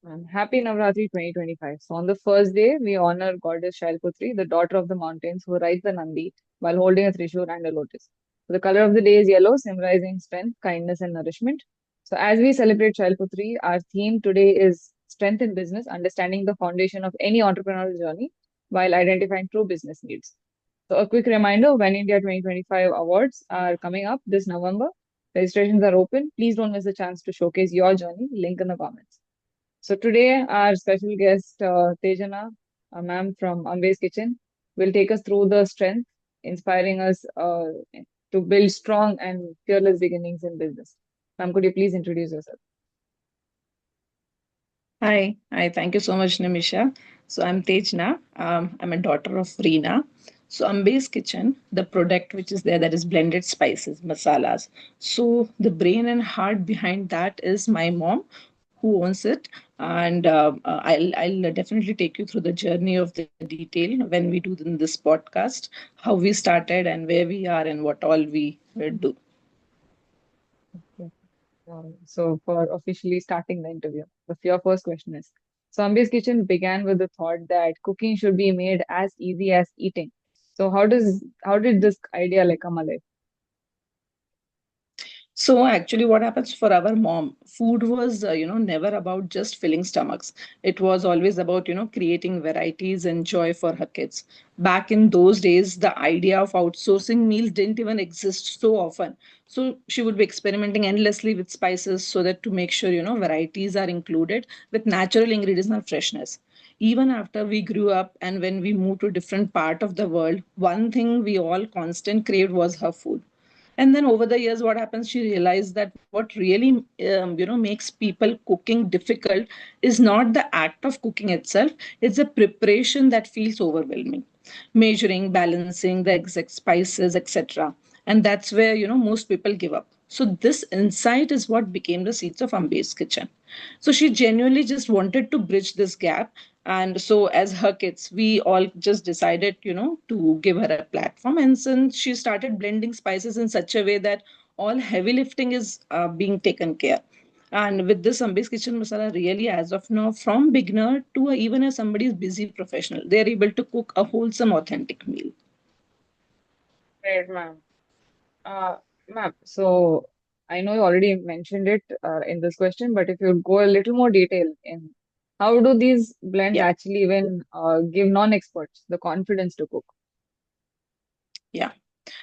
And happy Navratri 2025. So, on the first day, we honor Goddess Shailputri, the daughter of the mountains, who rides the Nandi while holding a trishul and a lotus. So, the color of the day is yellow, symbolizing strength, kindness, and nourishment. So, as we celebrate Shailputri, our theme today is strength in business, understanding the foundation of any entrepreneurial journey while identifying true business needs. So, a quick reminder When India 2025 awards are coming up this November. Registrations are open. Please don't miss the chance to showcase your journey. Link in the comments. So today, our special guest, Tejana, a ma'am from Ambe's Kitchen, will take us through the strength, inspiring us to build strong and fearless beginnings in business. Ma'am, could you please introduce yourself? Hi. Thank you so much, Nimisha. So I'm Tejna. I'm a daughter of Reena. So Ambe's Kitchen, the product which is there that is blended spices, masalas. So the brain and heart behind that is my mom, who owns it, and I'll definitely take you through the journey of the detail when we do in this podcast, how we started and where we are and what all we do. Okay. So for officially starting the interview, your first question is, so Ambe's Kitchen began with the thought that cooking should be made as easy as eating. So how did this idea like come alive? So actually, what happens for our mom? Food was, never about just filling stomachs. It was always about, creating varieties and joy for her kids. Back in those days, the idea of outsourcing meals didn't even exist so often. So she would be experimenting endlessly with spices so that to make sure, varieties are included with natural ingredients and freshness. Even after we grew up and when we moved to a different part of the world, one thing we all constant craved was her food. And then over the years, what happens, she realized that what really makes people cooking difficult is not the act of cooking itself. It's the preparation that feels overwhelming, measuring, balancing the exact spices, etc. And that's where most people give up. So this insight is what became the seeds of Ambe's Kitchen. So she genuinely just wanted to bridge this gap. And so as her kids, we all just decided, to give her a platform. And since she started blending spices in such a way that all heavy lifting is being taken care. And with this Ambe's Kitchen Masala, really, as of now, from beginner to even as somebody is busy professional, they're able to cook a wholesome, authentic meal. Great, ma'am. Uh, Ma'am, so I know you already mentioned it in this question, but if you go a little more detail in how do these blends Yeah. actually even give non-experts the confidence to cook? Yeah.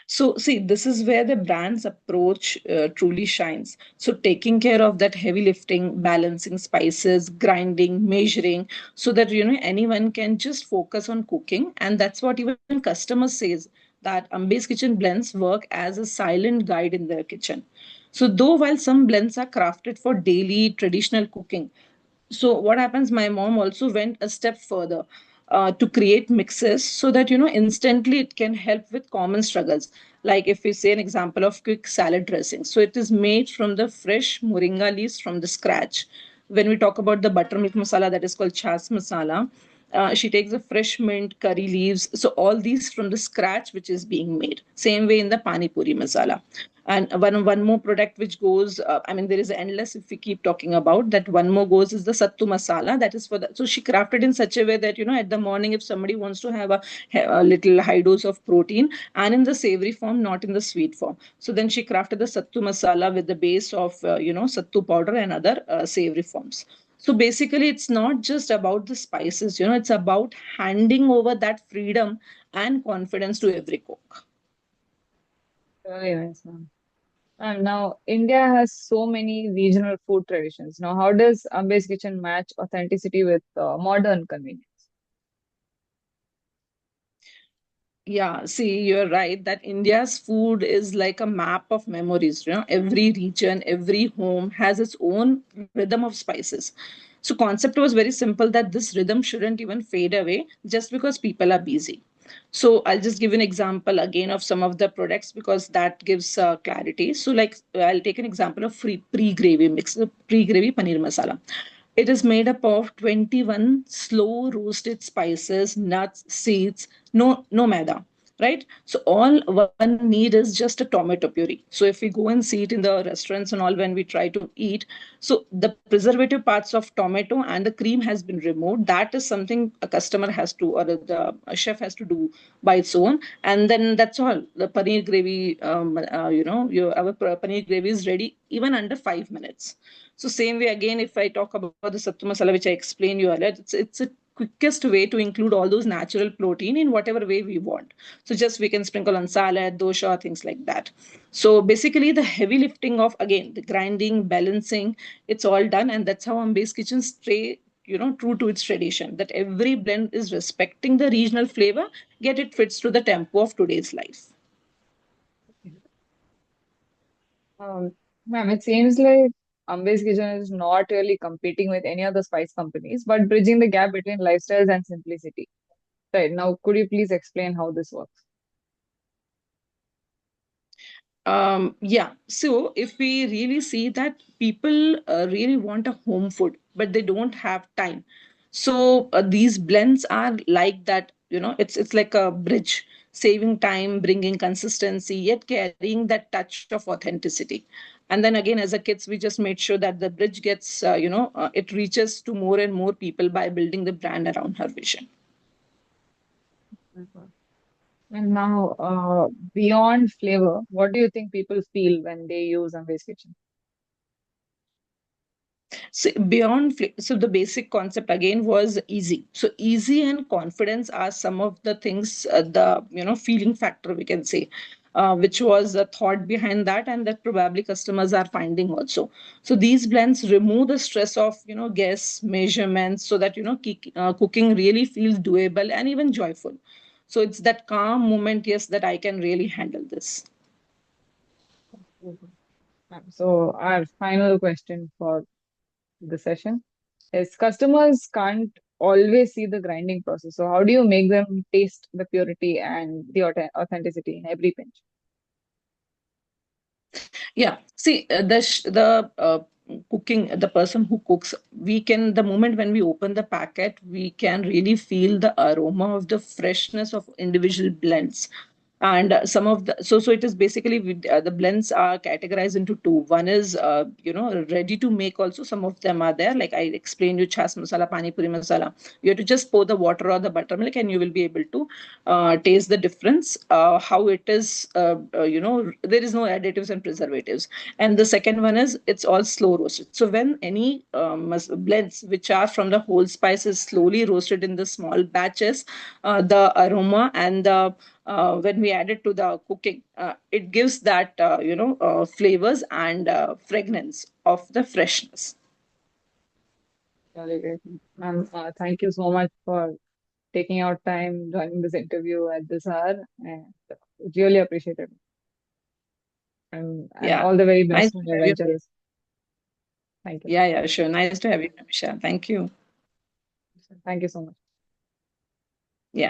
So, see, this is where the brand's approach truly shines. So, taking care of that heavy lifting, balancing spices, grinding, measuring, so that anyone can just focus on cooking, and that's what even customers says that Ambe's Kitchen blends work as a silent guide in their kitchen. So, though while some blends are crafted for daily traditional cooking, so what happens, my mom also went a step further to create mixes so that instantly it can help with common struggles. Like if we say an example of quick salad dressing, so it is made from the fresh moringa leaves from the scratch. When we talk about the buttermilk masala, that is called chas masala, she takes the fresh mint, curry leaves, so all these from the scratch which is being made. Same way in the pani puri masala. And one more product which goes, I mean, there is endless if we keep talking about that. One more goes is the sattu masala, that is for the, so she crafted in such a way that at the morning if somebody wants to have a little high dose of protein, and in the savory form, not in the sweet form, so then she crafted the sattu masala with the base of sattu powder and other savory forms. So basically it's not just about the spices, it's about handing over that freedom and confidence to every cook. Very nice, ma'am. And now India has so many regional food traditions. Now, how does Ambe's Kitchen match authenticity with modern convenience? Yeah, see, you're right that India's food is like a map of memories. Every region, every home has its own rhythm of spices. So, concept was very simple that this rhythm shouldn't even fade away just because people are busy. So, I'll just give an example again of some of the products because that gives clarity. So, like, I'll take an example of free pre-gravy mix, pre-gravy paneer masala. It is made up of 21 slow roasted spices, nuts, seeds, no maida. right? So all one need is just a tomato puree. So if we go and see it in the restaurants and all, when we try to eat, so the preservative parts of tomato and the cream has been removed. That is something a customer has to, or the a chef has to do by its own. And then that's all. The paneer gravy, our paneer gravy is ready even under 5 minutes. So same way again, if I talk about the sattu masala, which I explained you earlier, it's a quickest way to include all those natural protein in whatever way we want. So just we can sprinkle on salad, dosha, things like that. So basically, the heavy lifting of again the grinding, balancing, it's all done, and that's how Ambe's Kitchen stay true to its tradition. That every blend is respecting the regional flavor, yet it fits to the tempo of today's life. Um, Ma'am, it seems like Ambe's Kitchen is not really competing with any other spice companies, but bridging the gap between lifestyles and simplicity. Right. Now, could you please explain how this works? Yeah. So if we really see that people really want a home food, but they don't have time. So these blends are like that, it's like a bridge, saving time, bringing consistency, yet carrying that touch of authenticity. And then again, as a kids, we just made sure that the bridge gets, it reaches to more and more people by building the brand around her vision. Mhm. And now, beyond flavor, what do you think people feel when they use Ambe's Kitchen? So so the basic concept again was easy. So easy and confidence are some of the things, the feeling factor we can say, which was a thought behind that, and that probably customers are finding also. So these blends remove the stress of guess measurements, so that cooking really feels doable and even joyful. So it's that calm moment, yes, that I can really handle this. Mhm. So, our final question for the session is customers can't always see the grinding process. So, how do you make them taste the purity and the authenticity in every pinch? Yeah, see, the cooking, the person who cooks, we can, the moment when we open the packet, we can really feel the aroma of the freshness of individual blends. And some of the, so it is basically the blends are categorized into two. One is ready to make. Also, some of them are there, like I explained you, chas masala, pani puri masala. You have to just pour the water or the buttermilk, and you will be able to taste the difference, how it is, there is no additives and preservatives. And the second one is it's all slow roasted. So when any blends which are from the whole spices slowly roasted in the small batches, the aroma and the when we add it to the cooking, it gives that flavors and fragrance of the freshness. Really great. Ma'am, thank you so much for taking out time joining this interview at this hour. And really appreciate it. And Yeah, all the very nice best to in your have you. ventures. Thank you. Yeah, yeah, sure. Nice to have you, Nimisha. Thank you. Thank you so much. Yeah.